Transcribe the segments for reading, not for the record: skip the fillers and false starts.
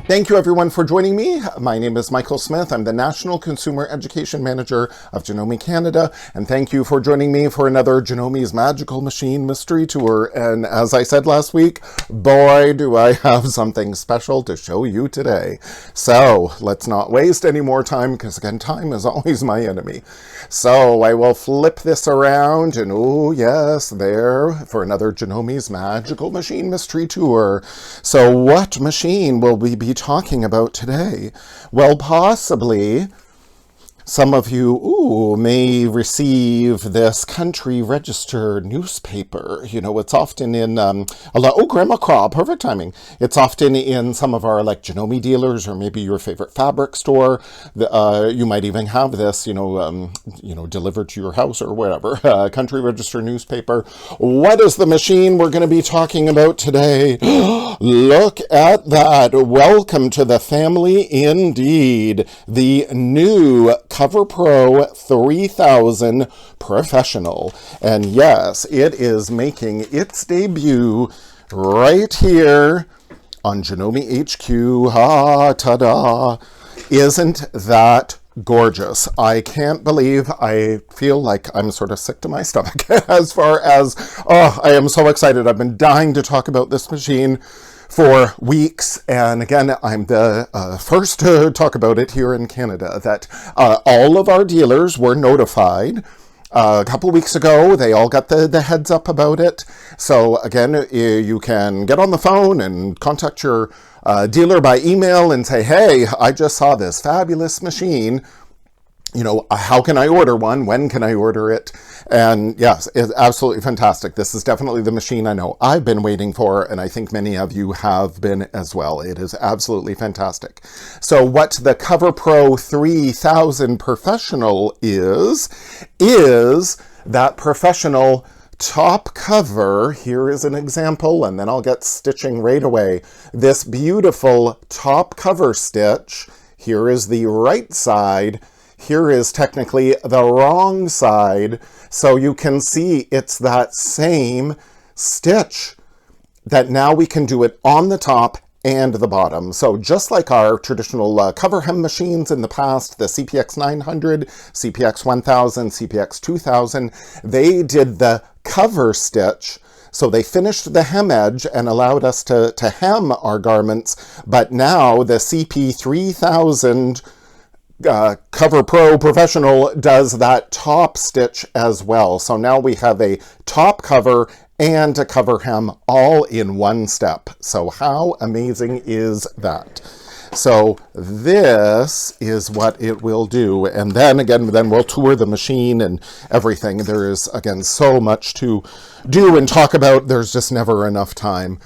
Thank you everyone for joining me. My name is Michael Smith. I'm the National Consumer Education Manager of Janome Canada, and thank you for joining me for another Janome's Magical Machine Mystery Tour. And as I said last week, boy, do I have something special to show you today. So let's not waste any more time, because again, time is always my enemy. So I will flip this around, and oh yes, there for another Janome's Magical Machine Mystery Tour. So what machine will we be talking about today? Well, possibly some of you may receive this country register newspaper. You know, it's often in a lot. Oh, Grandma Craw, perfect timing. It's often in some of our like Janome Dealers, or maybe your favorite fabric store. You might even have this, delivered to your house or whatever. Country register newspaper. What is the machine we're going to be talking about today? Look at that! Welcome to the family, indeed. The new CoverPro 3000 Professional. And yes, it is making its debut right here on Janome HQ. Ah, ta-da! Isn't that gorgeous? I can't believe, I feel like I'm sort of sick to my stomach as far as, I am so excited. I've been dying to talk about this machine for weeks, and again, I'm the first to talk about it here in Canada, that all of our dealers were notified a couple weeks ago. They all got the heads up about it. So again, you can get on the phone and contact your dealer by email and say, hey, I just saw this fabulous machine. You know, how can I order one? When can I order it? And yes, it's absolutely fantastic. This is definitely the machine I know I've been waiting for, and I think many of you have been as well. It is absolutely fantastic. So what the CoverPro 3000 Professional is that professional top cover. Here is an example, and then I'll get stitching right away. This beautiful top cover stitch. Here is the right side. Here is technically the wrong side, so you can see it's that same stitch that now we can do it on the top and the bottom. So just like our traditional Coverhem machines in the past, the CPX 900, CPX 1000, CPX 2000, they did the cover stitch. So they finished the hem edge and allowed us to hem our garments, but now the CP 3000 CoverPro Professional does that top stitch as well. So now we have a top cover and a cover hem all in one step. So how amazing is that? So this is what it will do. And then again, we'll tour the machine and everything. There is, again, so much to do and talk about. There's just never enough time.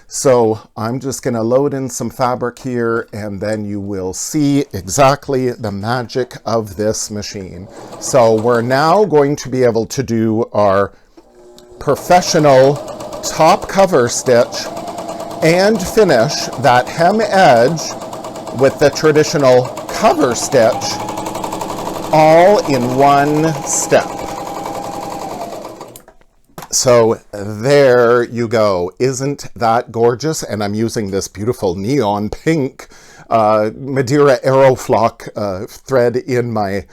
So I'm just going to load in some fabric here, and then you will see exactly the magic of this machine. So we're now going to be able to do our professional top cover stitch and finish that hem edge with the traditional cover stitch all in one step. So there you go. Isn't that gorgeous? And I'm using this beautiful neon pink Madeira Aeroflock thread in my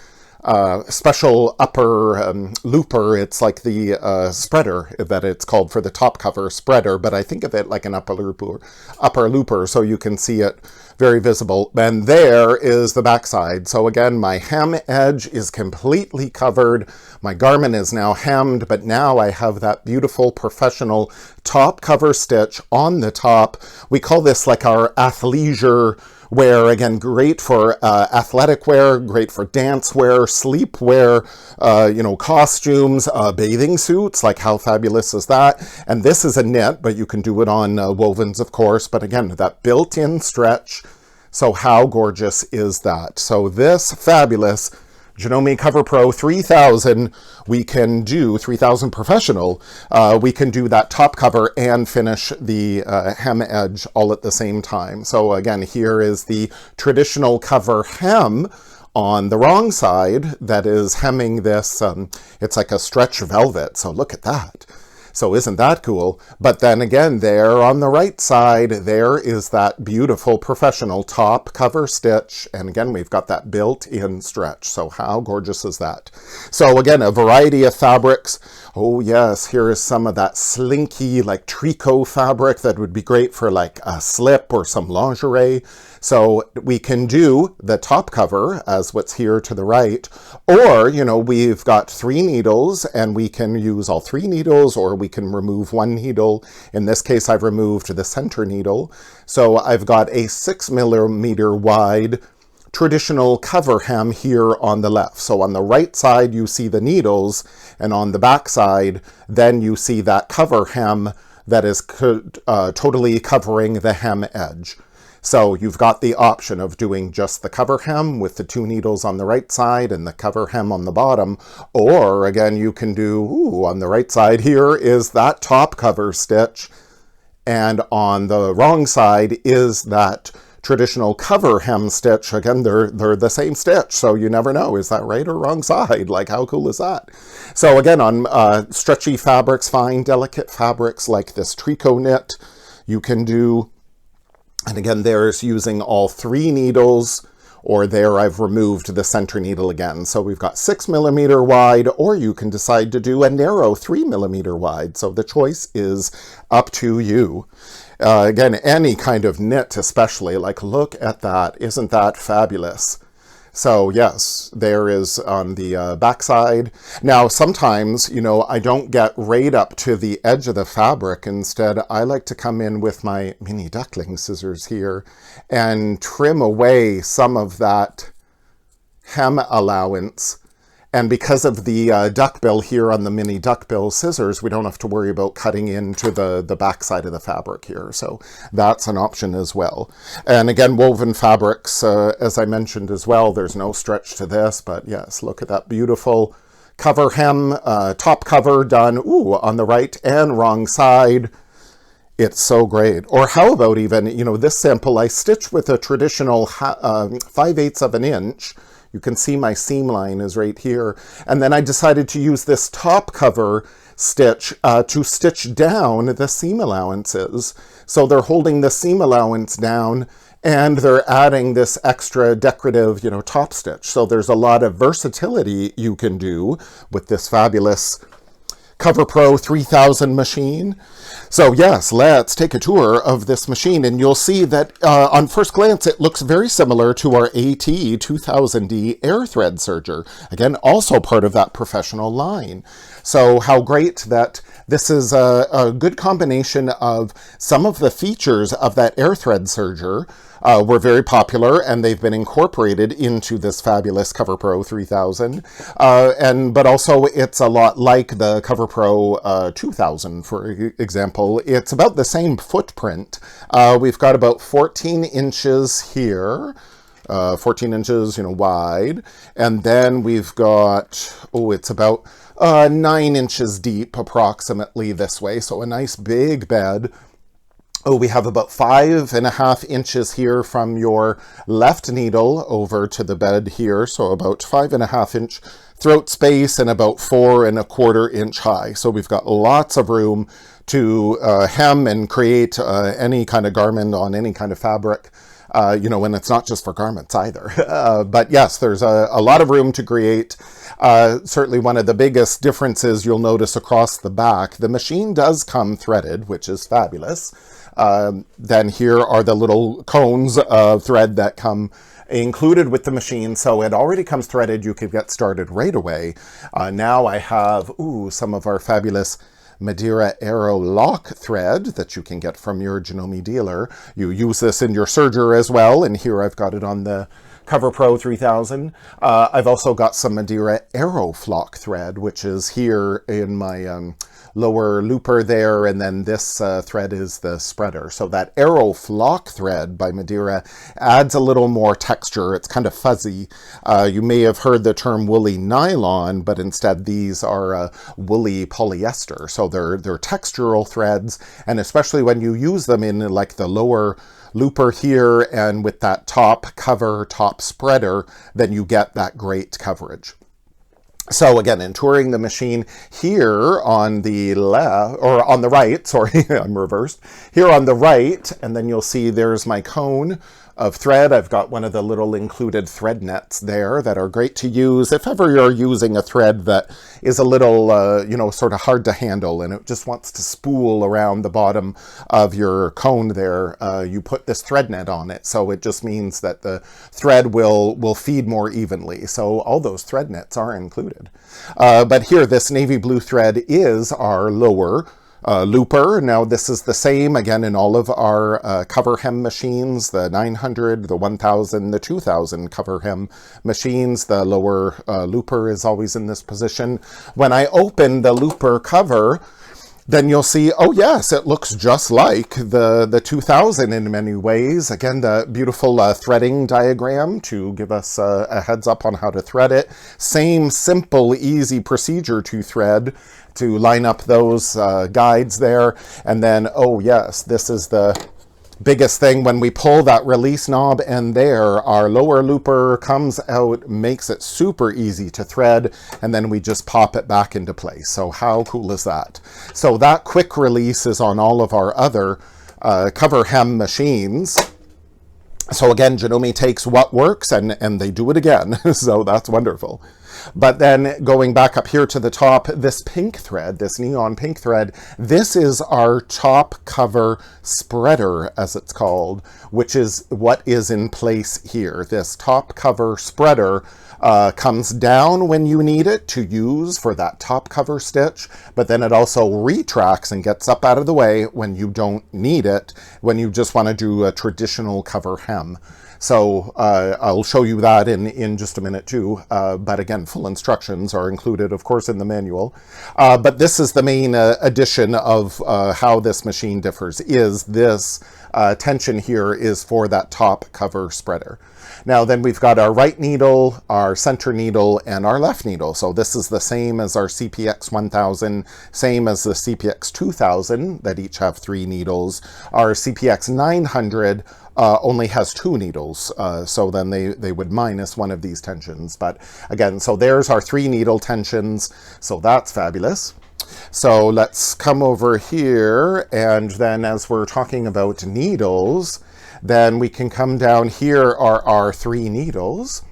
special upper looper. It's like the spreader that it's called for the top cover spreader, but I think of it like an upper looper, so you can see it very visible. And there is the backside. So again, my hem edge is completely covered. My garment is now hemmed, but now I have that beautiful professional top cover stitch on the top. We call this like our athleisure wear. Again, great for athletic wear, great for dance wear, sleep wear, costumes, bathing suits. Like, how fabulous is that? And this is a knit, but you can do it on wovens, of course. But again, that built-in stretch. So how gorgeous is that? So this fabulous Janome CoverPro 3000, we can do 3000 Professional. We can do that top cover and finish the hem edge all at the same time. So again, here is the traditional cover hem on the wrong side that is hemming this. It's like a stretch velvet. So look at that. So isn't that cool? But then again, there on the right side, there is that beautiful professional top cover stitch. And again, we've got that built-in stretch. So how gorgeous is that? So again, a variety of fabrics. Oh yes, here is some of that slinky like tricot fabric that would be great for like a slip or some lingerie. So we can do the top cover as what's here to the right, or, you know, we've got 3 needles and we can use all 3 needles, or we can remove 1 needle. In this case, I've removed the center needle. So I've got a 6mm wide traditional Coverhem here on the left. So on the right side, you see the needles, and on the back side, then you see that Coverhem that is totally covering the hem edge. So you've got the option of doing just the Coverhem with the 2 needles on the right side and the Coverhem on the bottom. Or again, you can do, on the right side here is that top cover stitch. And on the wrong side is that traditional Coverhem stitch. Again, they're the same stitch. So you never know, is that right or wrong side? Like, how cool is that? So again, on stretchy fabrics, fine, delicate fabrics like this tricot knit, you can do. And again, there's using all 3 needles, or there I've removed the center needle again. So we've got 6mm wide, or you can decide to do a narrow 3mm wide. So the choice is up to you. Again, any kind of knit especially, like look at that. Isn't that fabulous? So yes, there is on the back side. Now, sometimes, you know, I don't get right up to the edge of the fabric. Instead, I like to come in with my mini duckling scissors here and trim away some of that hem allowance. And because of the duckbill here on the mini duckbill scissors, we don't have to worry about cutting into the back side of the fabric here. So that's an option as well. And again, woven fabrics, as I mentioned as well, there's no stretch to this, but yes, look at that beautiful Coverhem, top cover done, on the right and wrong side. It's so great. Or how about even, you know, this sample I stitched with a traditional 5/8 of an inch. You can see my seam line is right here. And then I decided to use this top cover stitch to stitch down the seam allowances. So they're holding the seam allowance down and they're adding this extra decorative, you know, top stitch. So there's a lot of versatility you can do with this fabulous CoverPro 3000 machine. So yes, let's take a tour of this machine, and you'll see that on first glance it looks very similar to our AT 2000D air thread serger. Again, also part of that professional line. So how great that this is a good combination of some of the features of that air thread serger. Were very popular, and they've been incorporated into this fabulous CoverPro 3000. But also it's a lot like the CoverPro 2000, for example. It's about the same footprint. We've got about 14 inches here. 14 inches, you know, wide. And then we've got, it's about 9 inches deep approximately this way. So a nice big bed. We have about 5.5 inches here from your left needle over to the bed here. So about 5.5 inch throat space and about 4.25 inch high. So we've got lots of room to hem and create any kind of garment on any kind of fabric. You know, and it's not just for garments either. But yes, there's a lot of room to create. Certainly one of the biggest differences you'll notice across the back, the machine does come threaded, which is fabulous. Then here are the little cones of thread that come included with the machine. So it already comes threaded. You could get started right away. Now I have, some of our fabulous Madeira Aero lock thread that you can get from your Janome dealer. You use this in your serger as well. And here I've got it on the CoverPro 3000. I've also got some Madeira Aero flock thread, which is here in my lower looper there, and then this thread is the spreader. So that Aero flock thread by Madeira adds a little more texture. It's kind of fuzzy. You may have heard the term woolly nylon, but instead these are woolly polyester. So they're textural threads, and especially when you use them in like the lower looper here and with that top cover, top spreader, then you get that great coverage. So again, in touring the machine here on the left, or on the right, sorry, I'm reversed. Here on the right, and then you'll see there's my cone of thread. I've got one of the little included thread nets there that are great to use if ever you're using a thread that is a little, you know, sort of hard to handle and it just wants to spool around the bottom of your cone there. You put this thread net on it, so it just means that the thread will feed more evenly. So all those thread nets are included. But here, this navy blue thread is our lower looper. Now this is the same again in all of our Coverhem machines, the 900, the 1000, the 2000 Coverhem machines. The lower looper is always in this position. When I open the looper cover, then you'll see, oh yes, it looks just like the 2000 in many ways. Again, the beautiful threading diagram to give us a heads up on how to thread it. Same simple, easy procedure to thread, to line up those guides there. And then, oh yes, this is the biggest thing. When we pull that release knob, and there our lower looper comes out, makes it super easy to thread, and then we just pop it back into place. So how cool is that? So that quick release is on all of our other Coverhem machines. So again, Janome takes what works and they do it again. So that's wonderful. But then going back up here to the top, this pink thread, this neon pink thread, this is our top cover spreader, as it's called, which is what is in place here. This top cover spreader comes down when you need it to use for that top cover stitch, but then it also retracts and gets up out of the way when you don't need it, when you just want to do a traditional cover hem. So I'll show you that in just a minute too. But again, full instructions are included, of course, in the manual. But this is the main addition of how this machine differs, is this tension here is for that top cover spreader. Now then we've got our right needle, our center needle, and our left needle. So this is the same as our CPX 1000, same as the CPX 2000 that each have 3 needles. Our CPX 900 only has 2 needles, so then they would minus one of these tensions. But again, so there's our 3 needle tensions, so that's fabulous. So let's come over here, and then as we're talking about needles, then we can come down. Here are our 3 needles.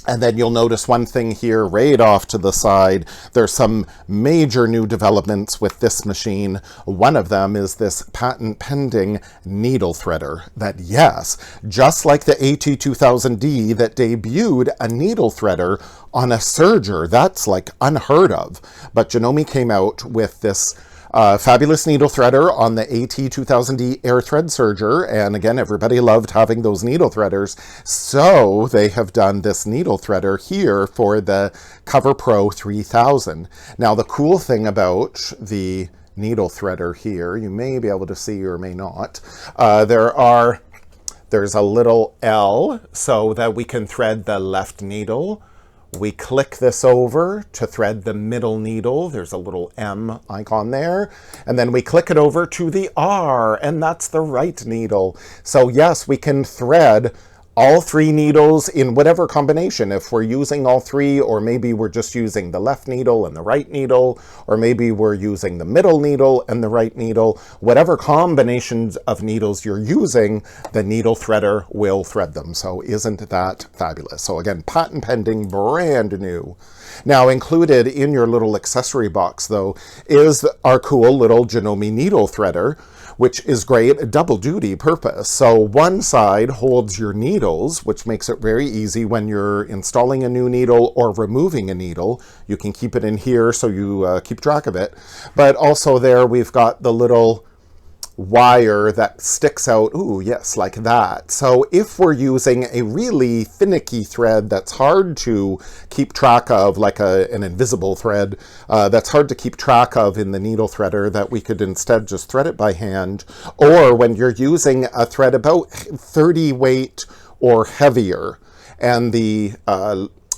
And then you'll notice one thing here right off to the side. There's some major new developments with this machine. One of them is this patent pending needle threader that, yes, just like the AT2000D that debuted a needle threader on a serger, that's like unheard of. But Janome came out with this fabulous needle threader on the AT2000D air thread serger, and again, everybody loved having those needle threaders, so they have done this needle threader here for the CoverPro 3000. Now the cool thing about the needle threader here, you may be able to see or may not, there's a little L so that we can thread the left needle. We click this over to thread the middle needle. There's a little M icon there. And then we click it over to the R, and that's the right needle. So yes, we can thread all 3 needles in whatever combination. If we're using all 3, or maybe we're just using the left needle and the right needle, or maybe we're using the middle needle and the right needle, whatever combinations of needles you're using, the needle threader will thread them. So isn't that fabulous? So again, patent pending, brand new. Now included in your little accessory box though is our cool little Janome needle threader, which is great, double duty purpose. So one side holds your needles, which makes it very easy when you're installing a new needle or removing a needle. You can keep it in here so you keep track of it. But also there we've got the little wire that sticks out, ooh, yes, like that. So if we're using a really finicky thread that's hard to keep track of, like an invisible thread that's hard to keep track of in the needle threader, that we could instead just thread it by hand, or when you're using a thread about 30 weight or heavier, and the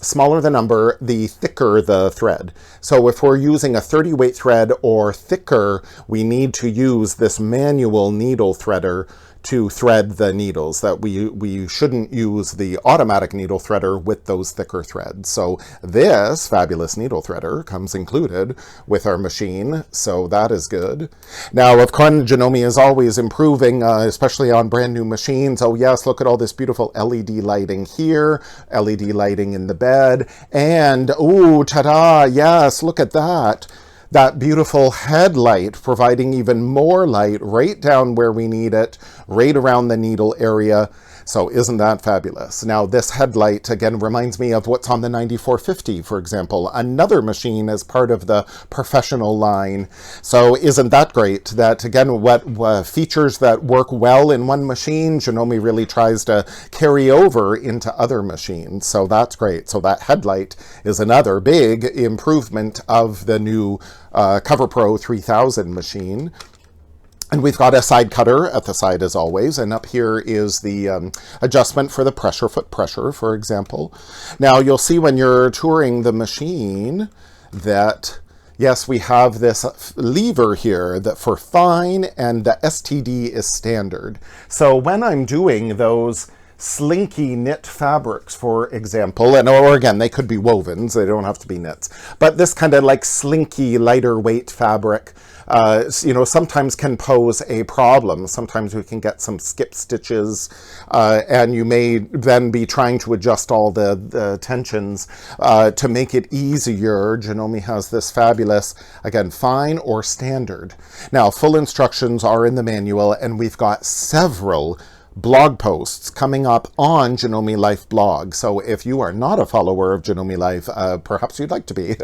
smaller the number, the thicker the thread. So if we're using a 30 weight thread or thicker, we need to use this manual needle threader to thread the needles, that we shouldn't use the automatic needle threader with those thicker threads. So this fabulous needle threader comes included with our machine, so that is good. Now, of course, Janome is always improving, especially on brand new machines. Oh yes, look at all this beautiful LED lighting here, LED lighting in the bed, and ooh, ta-da, yes, look at that. That beautiful headlight providing even more light right down where we need it, right around the needle area. So isn't that fabulous? Now this headlight again reminds me of what's on the 9450, for example, another machine as part of the professional line. So isn't that great that again, what features that work well in one machine, Janome really tries to carry over into other machines. So that's great. So that headlight is another big improvement of the new CoverPro 3000 machine. And we've got a side cutter at the side as always, and up here is the adjustment for the pressure, foot pressure, for example. Now you'll see when you're touring the machine that, yes, we have this lever here that for fine, and the STD is standard. So when I'm doing those slinky knit fabrics, for example, and or again, they could be wovens, they don't have to be knits, but this kind of like slinky, lighter weight fabric, you know, sometimes can pose a problem. Sometimes we can get some skip stitches, and you may then be trying to adjust all the tensions to make it easier. Janome has this fabulous, again, fine or standard. Now, full instructions are in the manual, and we've got several blog posts coming up on Janome Life blog. So if you are not a follower of Janome Life, perhaps you'd like to be,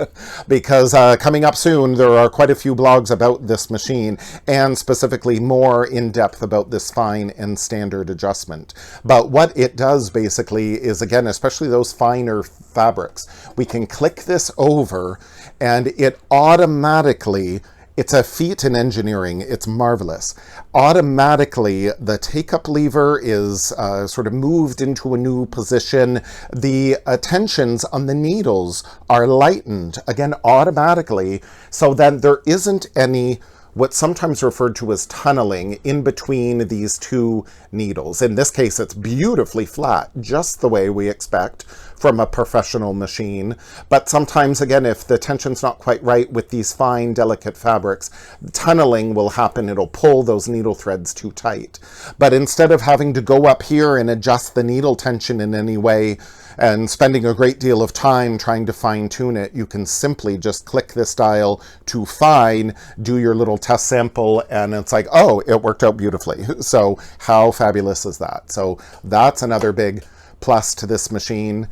because coming up soon, there are quite a few blogs about this machine, and specifically more in depth about this fine and standard adjustment. But what it does basically is, again, especially those finer fabrics, we can click this over and it automatically, it's a feat in engineering. It's marvelous. Automatically, the take-up lever is sort of moved into a new position. The tensions on the needles are lightened, again, automatically, so that there isn't any what's sometimes referred to as tunneling in between these two needles. In this case, it's beautifully flat, just the way we expect from a professional machine. But sometimes, again, if the tension's not quite right with these fine, delicate fabrics, tunneling will happen. It'll pull those needle threads too tight. But instead of having to go up here and adjust the needle tension in any way, and spending a great deal of time trying to fine-tune it, you can simply just click this dial to fine, do your little test sample, and it's like, oh, it worked out beautifully. So how fabulous is that? So that's another big plus to this machine.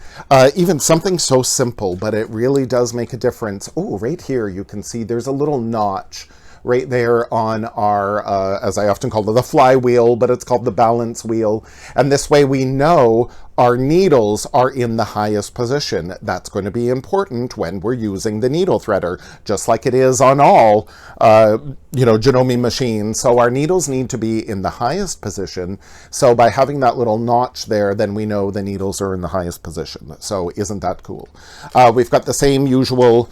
Even something so simple, but it really does make a difference. Oh, right here you can see there's a little notch right there on our, as I often call it, the flywheel, but it's called the balance wheel. And this way we know our needles are in the highest position. That's going to be important when we're using the needle threader, just like it is on all, you know, Janome machines. So our needles need to be in the highest position. So by having that little notch there, then we know the needles are in the highest position. So isn't that cool? We've got the same usual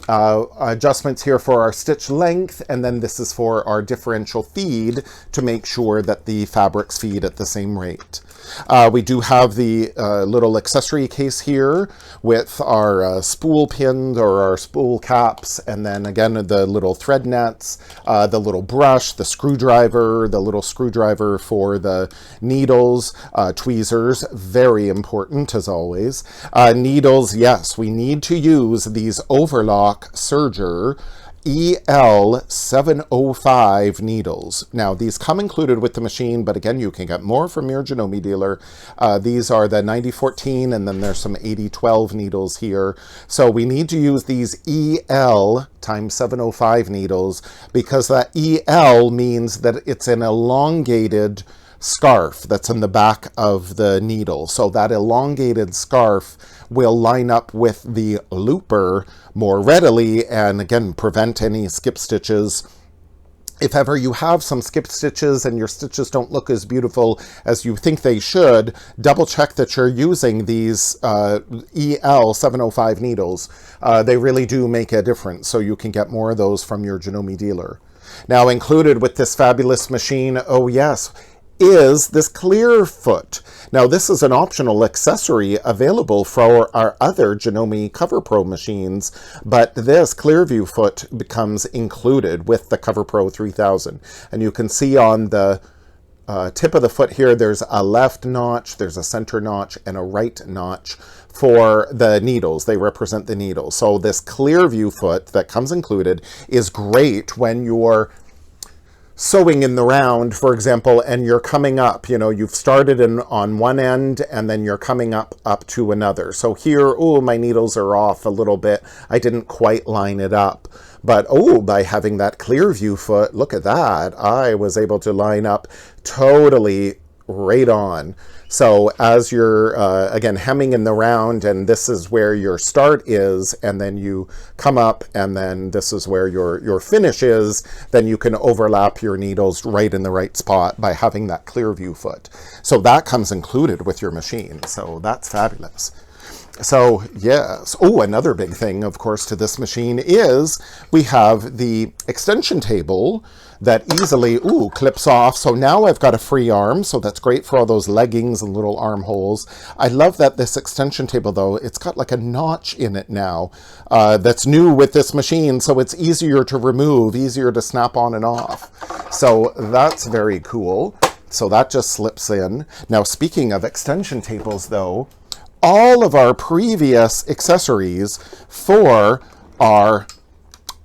adjustments here for our stitch length, and then this is for our differential feed to make sure that the fabrics feed at the same rate. We do have the little accessory case here with our spool pins or our spool caps, and then again the little thread nets, the little brush, the screwdriver, the little screwdriver for the needles, tweezers, very important as always. Needles, yes, we need to use these overlock serger EL705 needles. Now, these come included with the machine, but again, you can get more from your Janome dealer. These are the 9014, and then there's some 8012 needles here. So we need to use these EL times 705 needles, because that EL means that it's an elongated scarf that's in the back of the needle. So that elongated scarf will line up with the looper more readily, and again, prevent any skip stitches. If ever you have some skip stitches and your stitches don't look as beautiful as you think they should, double check that you're using these EL705 needles. They really do make a difference, so you can get more of those from your Janome dealer. Now, included with this fabulous machine, oh yes, is this clear foot. Now, this is an optional accessory available for our other Janome CoverPro machines, but this clear view foot becomes included with the CoverPro 3000. And you can see on the tip of the foot here, there's a left notch, there's a center notch, and a right notch for the needles. They represent the needles. So this clear view foot that comes included is great when you're sewing in the round, for example, and you're coming up, you know, you've started on one end and then you're coming up to another. So here, oh, my needles are off a little bit. I didn't quite line it up. But oh, by having that clear view foot, look at that. I was able to line up totally right on. So as you're, again, hemming in the round, and this is where your start is, and then you come up, and then this is where your finish is, then you can overlap your needles right in the right spot by having that clear view foot. So that comes included with your machine. So that's fabulous. So yes, oh, another big thing, of course, to this machine is we have the extension table that easily, clips off. So now I've got a free arm, so that's great for all those leggings and little armholes. I love that this extension table, though, it's got like a notch in it now that's new with this machine, so it's easier to remove, easier to snap on and off. So that's very cool. So that just slips in. Now, speaking of extension tables, though, all of our previous accessories for our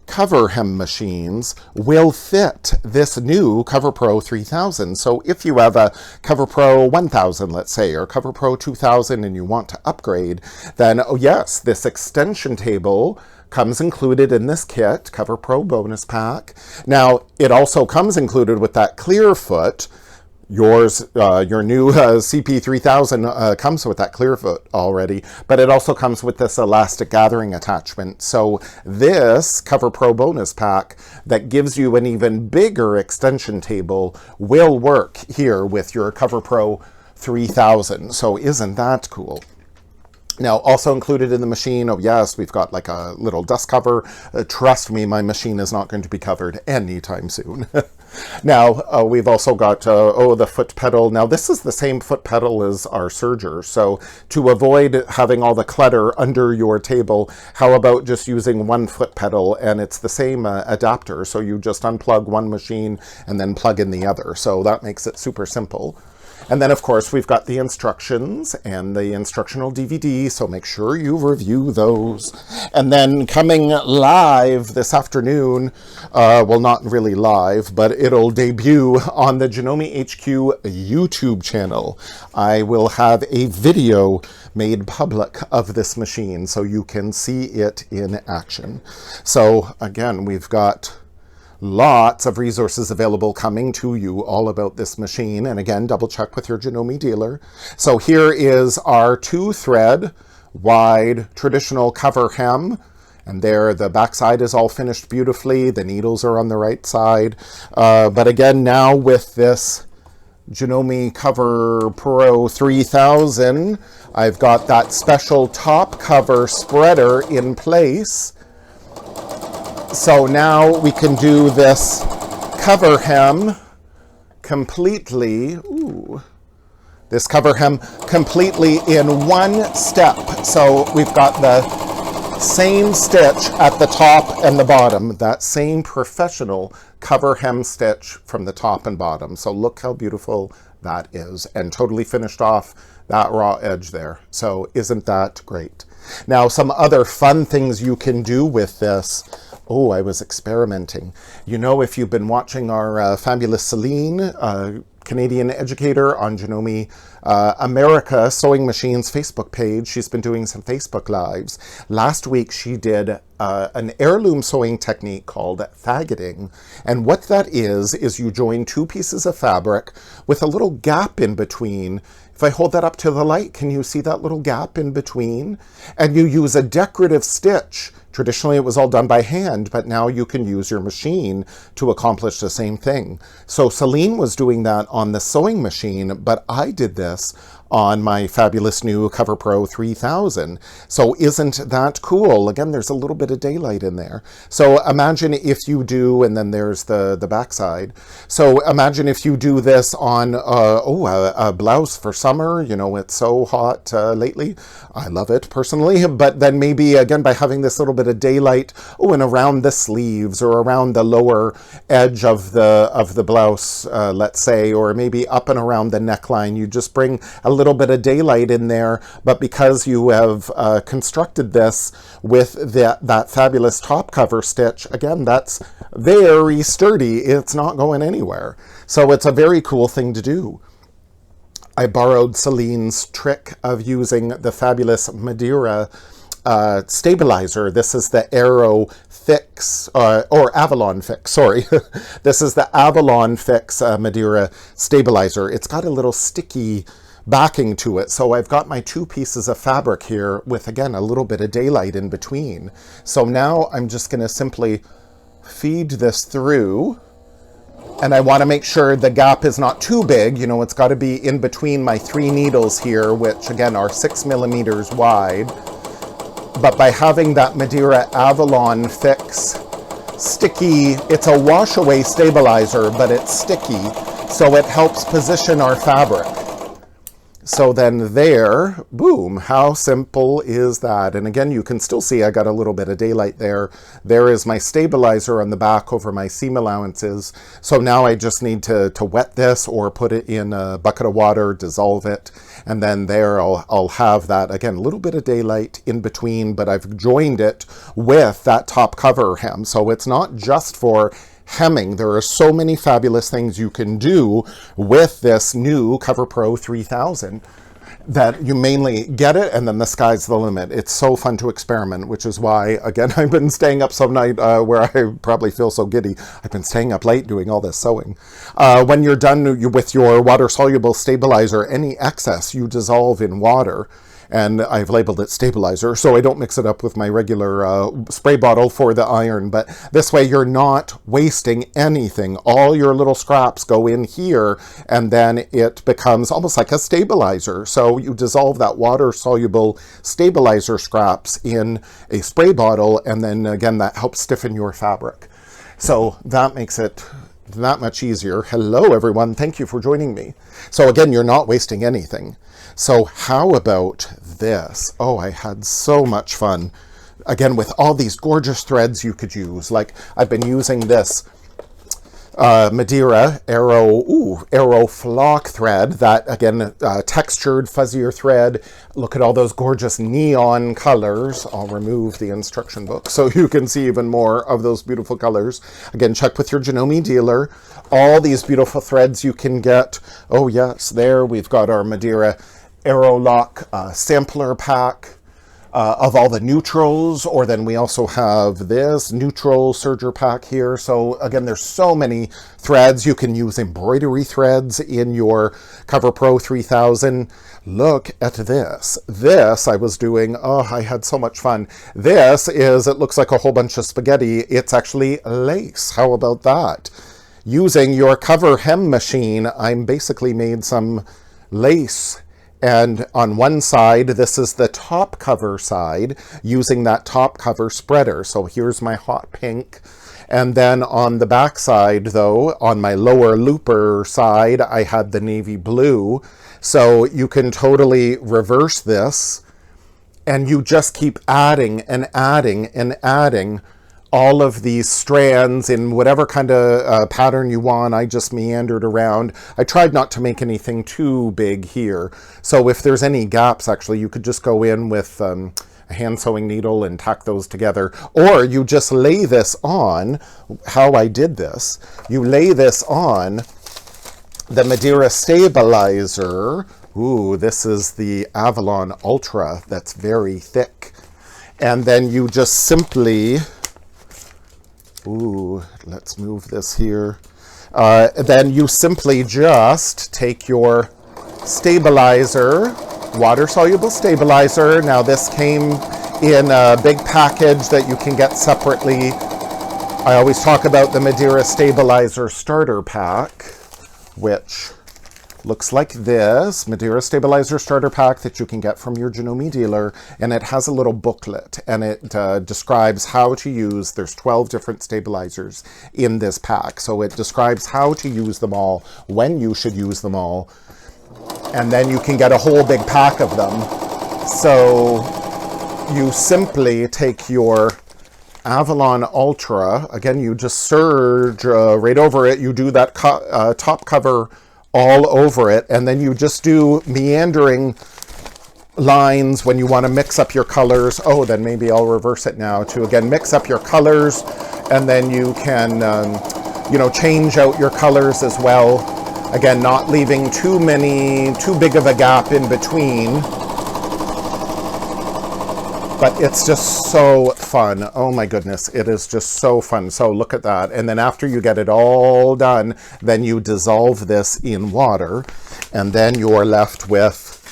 Coverhem machines will fit this new CoverPro 3000. So if you have a CoverPro 1000, let's say, or CoverPro 2000 and you want to upgrade, then, oh yes, this extension table comes included in this kit, CoverPro bonus pack. Now, it also comes included with that clear foot. Your new CP3000 comes with that clear foot already, but it also comes with this elastic gathering attachment. So this CoverPro bonus pack that gives you an even bigger extension table will work here with your CoverPro 3000. So isn't that cool? Now, also included in the machine, oh yes, we've got like a little dust cover. Trust me, my machine is not going to be covered anytime soon. Now, we've also got, the foot pedal. Now, this is the same foot pedal as our serger. So to avoid having all the clutter under your table, how about just using one foot pedal, and it's the same adapter. So you just unplug one machine and then plug in the other. So that makes it super simple. And then, of course, we've got the instructions and the instructional DVD, so make sure you review those. And then coming live this afternoon, well, not really live, but it'll debut on the Janome HQ YouTube channel. I will have a video made public of this machine so you can see it in action. So, again, we've got lots of resources available coming to you all about this machine. And again, double check with your Janome dealer. So here is our 2-thread wide traditional Coverhem. And there, the backside is all finished beautifully. The needles are on the right side. But again, now with this Janome CoverPro 3000, I've got that special top cover spreader in place. So now we can do this Coverhem completely, this Coverhem completely in one step. So we've got the same stitch at the top and the bottom, that same professional Coverhem stitch from the top and bottom. So look how beautiful that is, and totally finished off that raw edge there. So isn't that great? Now, some other fun things you can do with this. Oh, I was experimenting. You know, if you've been watching our fabulous Celine, Canadian educator on Janome America Sewing Machines Facebook page, she's been doing some Facebook Lives. Last week, she did an heirloom sewing technique called faggoting. And what that is you join two pieces of fabric with a little gap in between. If I hold that up to the light, can you see that little gap in between? And you use a decorative stitch. Traditionally, it was all done by hand, but now you can use your machine to accomplish the same thing. So Celine was doing that on the sewing machine, but I did this on my fabulous new CoverPro 3000. So isn't that cool? Again, there's a little bit of daylight in there. So imagine if you do, and then there's the backside. So imagine if you do this on a blouse for summer. You know, it's so hot lately. I love it personally, but then maybe again by having this little bit of daylight, and around the sleeves or around the lower edge of the blouse, let's say, or maybe up and around the neckline, you just bring a little bit of daylight in there. But because you have constructed this with that fabulous top cover stitch, again, that's very sturdy. It's not going anywhere. So it's a very cool thing to do. I borrowed Celine's trick of using the fabulous Madeira stabilizer. This is the Aero Fix, or Avalon Fix, sorry. This is the Avalon Fix Madeira stabilizer. It's got a little sticky backing to it. So I've got my two pieces of fabric here with, again, a little bit of daylight in between. So now I'm just going to simply feed this through. And I want to make sure the gap is not too big. You know, it's got to be in between my 3 needles here, which again are 6 millimeters wide. But by having that Madeira Avalon Fix sticky, it's a wash away stabilizer, but it's sticky, so it helps position our fabric. So then there, boom, how simple is that? And again, you can still see I got a little bit of daylight there. There is my stabilizer on the back over my seam allowances. So now I just need to wet this or put it in a bucket of water, dissolve it. And then there I'll have that, again, a little bit of daylight in between, but I've joined it with that top cover hem. So it's not just for hemming. There are so many fabulous things you can do with this new CoverPro 3000 that you mainly get it, and then the sky's the limit. It's so fun to experiment, which is why, again, I've been staying up some night where I probably feel so giddy. I've been staying up late doing all this sewing. When you're done with your water-soluble stabilizer, any excess you dissolve in water. And I've labeled it stabilizer, so I don't mix it up with my regular spray bottle for the iron. But this way you're not wasting anything. All your little scraps go in here, and then it becomes almost like a stabilizer. So you dissolve that water-soluble stabilizer scraps in a spray bottle, and then again, that helps stiffen your fabric. So that makes it that much easier. Hello, everyone. Thank you for joining me. So again, you're not wasting anything. So how about this? Oh, I had so much fun. Again, with all these gorgeous threads you could use. Like I've been using this Madeira Aero flock thread, that again, textured, fuzzier thread. Look at all those gorgeous neon colors. I'll remove the instruction book so you can see even more of those beautiful colors. Again, check with your Janome dealer. All these beautiful threads you can get. Oh yes, there we've got our Madeira Aerolock sampler pack of all the neutrals, or then we also have this neutral serger pack here. So again, there's so many threads. You can use embroidery threads in your CoverPro 3000. Look at this. This I was doing, oh, I had so much fun. This is, it looks like a whole bunch of spaghetti. It's actually lace. How about that? Using your Coverhem machine, I'm basically made some lace. And on one side, this is the top cover side, using that top cover spreader. So here's my hot pink. And then on the back side, though, on my lower looper side, I had the navy blue. So you can totally reverse this, and you just keep adding and adding and adding all of these strands in whatever kind of pattern you want. I just meandered around. I tried not to make anything too big here. So if there's any gaps, actually, you could just go in with a hand sewing needle and tack those together. Or you just lay this on, how I did this. You lay this on the Madeira stabilizer. Ooh, this is the Avalon Ultra that's very thick. And then you just simply, ooh, let's move this here. Then you simply just take your stabilizer, water-soluble stabilizer. Now this came in a big package that you can get separately. I always talk about the Madeira Stabilizer Starter Pack, which looks like this Madeira Stabilizer Starter Pack that you can get from your Janome dealer, and it has a little booklet, and it describes how to use, there's 12 different stabilizers in this pack, so it describes how to use them all, when you should use them all, and then you can get a whole big pack of them. So you simply take your Avalon Ultra, again, you just serge right over it, you do that top cover all over it, and then you just do meandering lines when you want to mix up your colors. Oh, then maybe I'll reverse it now to, again, mix up your colors, and then you can, you know, change out your colors as well. Again, not leaving too big of a gap in between. But it's just so fun. Oh my goodness, it is just so fun. So look at that. And then after you get it all done, then you dissolve this in water, and then you're left with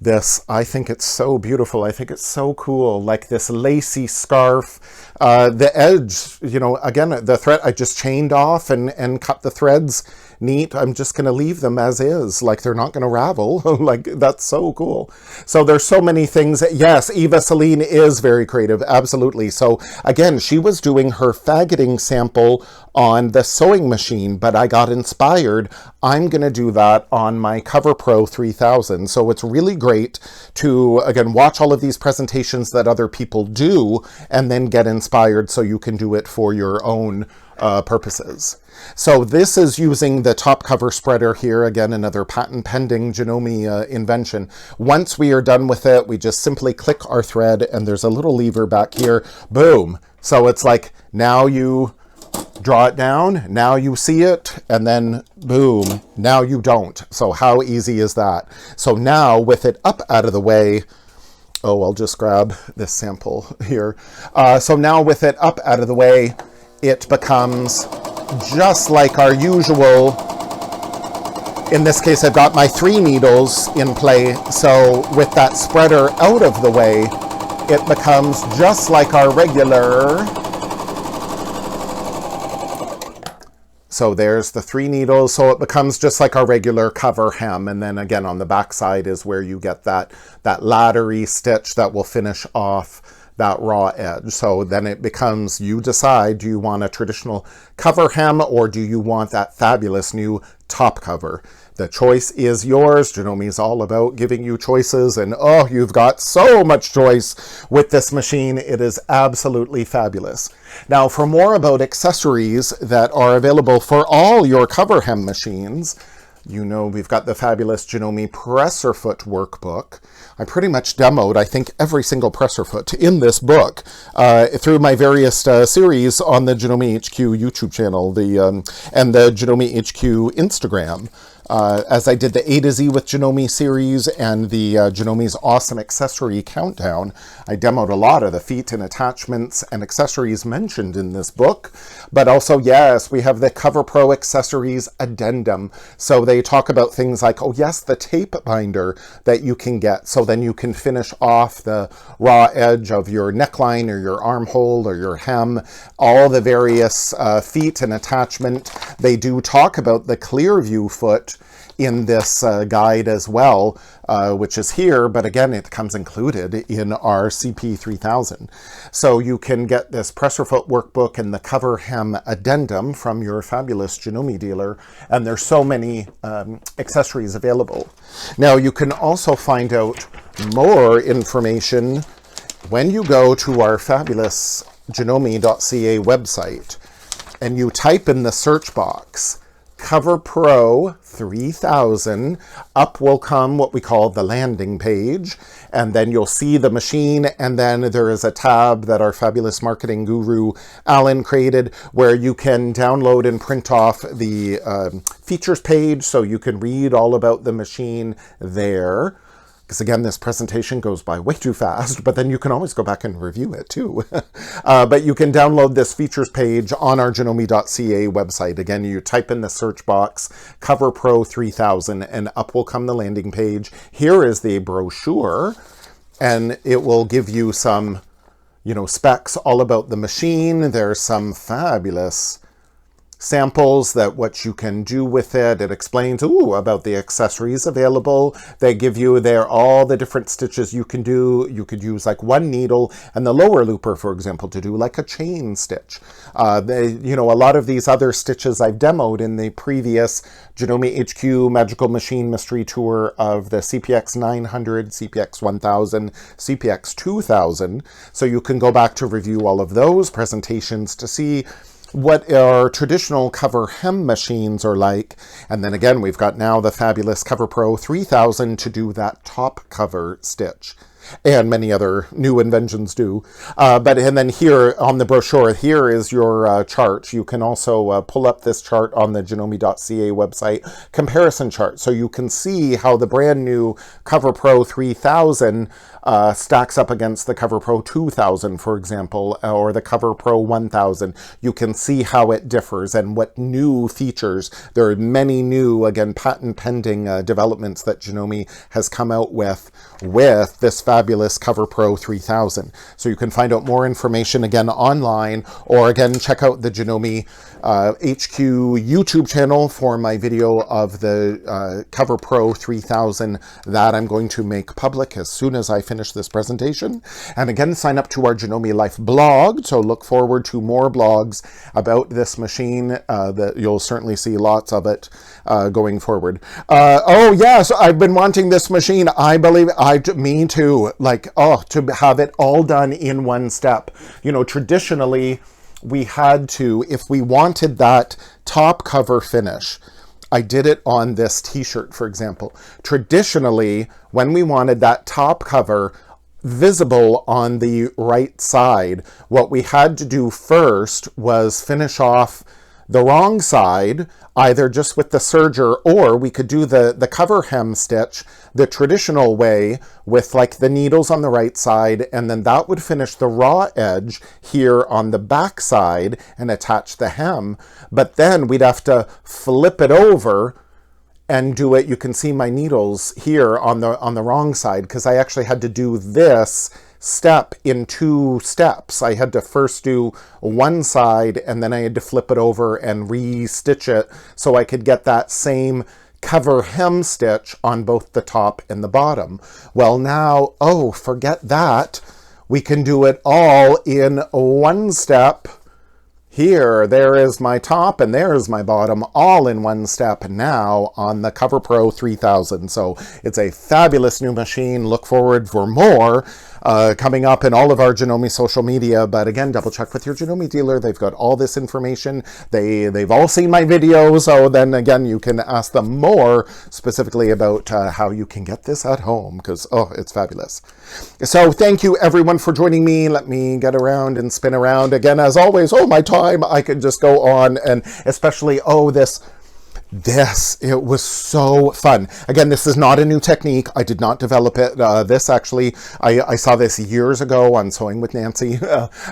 this. I think it's so beautiful. I think it's so cool. Like this lacy scarf. The edge, you know, again, the thread, I just chained off and cut the threads neat. I'm just going to leave them as is, like they're not going to ravel. Like, that's so cool. So there's so many things. Yes, Eva Celine is very creative, absolutely. So again, she was doing her faggoting sample on the sewing machine, but I got inspired. I'm going to do that on my CoverPro 3000. So it's really great to, again, watch all of these presentations that other people do and then get inspired so you can do it for your own purposes. So this is using the top cover spreader here. Again, another patent pending Janome invention. Once we are done with it, we just simply click our thread, and there's a little lever back here. Boom. So it's like, now you draw it down, now you see it, and then boom, now you don't. So how easy is that? So now with it up out of the way, oh, I'll just grab this sample here. So now with it up out of the way, it becomes just like our usual. In this case, I've got my 3 needles in play. So with that spreader out of the way, it becomes just like our regular. So there's the 3 needles. So it becomes just like our regular cover hem. And then again, on the back side is where you get that laddery stitch that will finish off that raw edge. So then it becomes, you decide, do you want a traditional cover hem or do you want that fabulous new top cover? The choice is yours. Janome is all about giving you choices, and oh, you've got so much choice with this machine. It is absolutely fabulous. Now, for more about accessories that are available for all your cover hem machines, you know, we've got the fabulous Janome presser foot workbook. I pretty much demoed, I think, every single presser foot in this book through my various series on the Janome HQ YouTube channel and the Janome HQ Instagram. As I did the A to Z with Janome series and the Janome's Awesome Accessory Countdown, I demoed a lot of the feet and attachments and accessories mentioned in this book. But also, yes, we have the CoverPro Accessories Addendum. So they talk about things like, oh yes, the tape binder that you can get. So then you can finish off the raw edge of your neckline or your armhole or your hem, all the various feet and attachment. They do talk about the clear view foot in this guide as well, which is here, but again, it comes included in our CP3000. So you can get this presser foot workbook and the Coverhem addendum from your fabulous Janome dealer, and there's so many accessories available. Now, you can also find out more information when you go to our fabulous Janome.CA website and you type in the search box CoverPro 3000, up will come what we call the landing page, and then you'll see the machine, and then there is a tab that our fabulous marketing guru Alan created where you can download and print off the features page so you can read all about the machine there. Because again, this presentation goes by way too fast, but then you can always go back and review it too. But you can download this features page on our Janome.CA website. Again, you type in the search box, CoverPro 3000, and up will come the landing page. Here is the brochure, and it will give you some, you know, specs all about the machine. There's some fabulous samples that what you can do with it. It explains about the accessories available. They give you there all the different stitches you can do. You could use like one needle and the lower looper, for example, to do like a chain stitch. A lot of these other stitches I've demoed in the previous Janome HQ Magical Machine Mystery Tour of the CPX 900, CPX 1000, CPX 2000. So you can go back to review all of those presentations to see what our traditional Coverhem machines are like. And then again, we've got now the fabulous CoverPro 3000 to do that top cover stitch. And many other new inventions do. And then here on the brochure, here is your chart. You can also pull up this chart on the Janome.CA website, comparison chart. So you can see how the brand new CoverPro 3000 stacks up against the CoverPro 2000, for example, or the CoverPro 1000. You can see how it differs and what new features. There are many new, again, patent pending developments that Janome has come out with this fabulous CoverPro 3000. So you can find out more information again online, or again, check out the Janome HQ YouTube channel for my video of the CoverPro 3000 that I'm going to make public as soon as I finish this presentation. And again, sign up to our Janome Life blog. So look forward to more blogs about this machine that you'll certainly see lots of it going forward. Oh yes, I've been wanting this machine. I believe me too. To have it all done in one step. Traditionally, we had to, if we wanted that top cover finish, I did it on this t-shirt, for example. Traditionally, when we wanted that top cover visible on the right side, what we had to do first was finish off the wrong side, either just with the serger, or we could do the Coverhem stitch the traditional way with like the needles on the right side, and then that would finish the raw edge here on the back side and attach the hem. But then we'd have to flip it over and do it. You can see my needles here on the wrong side, because I actually had to do this step in 2 steps. I had to first do one side, and then I had to flip it over and re-stitch it so I could get that same Coverhem stitch on both the top and the bottom. Well now, forget that. We can do it all in one step. Here, there is my top and there is my bottom, all in one step now on the CoverPro 3000. So it's a fabulous new machine. Look forward for more coming up in all of our Janome social media. But again, double check with your Janome dealer. They've got all this information. They've all seen my videos. So then again, you can ask them more specifically about how you can get this at home, because, it's fabulous. So thank you everyone for joining me. Let me get around and spin around again. As always, my time, I could just go on, and especially, this, it was so fun. Again, this is not a new technique. I did not develop it. This actually, I saw this years ago on Sewing with Nancy.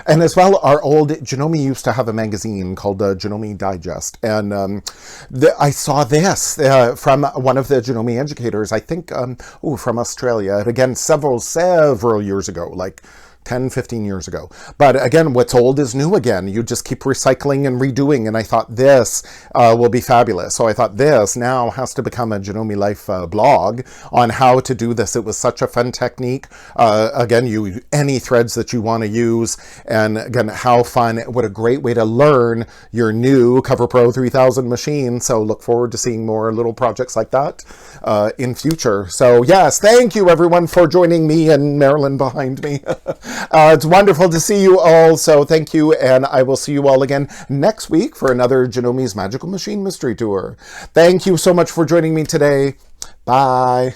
And as well, our old Janome used to have a magazine called Janome Digest. And I saw this from one of the Janome educators, I think, from Australia. And again, several years ago, like 10, 15 years ago. But again, what's old is new again. You just keep recycling and redoing. And I thought this will be fabulous. So I thought this now has to become a Janome Life blog on how to do this. It was such a fun technique. Again, any threads that you want to use. And again, how fun. What a great way to learn your new CoverPro 3000 machine. So look forward to seeing more little projects like that in future. So yes, thank you everyone for joining me, and Marilyn behind me. It's wonderful to see you all, so thank you, and I will see you all again next week for another Janome's Magical Machine Mystery Tour. Thank you so much for joining me today. Bye.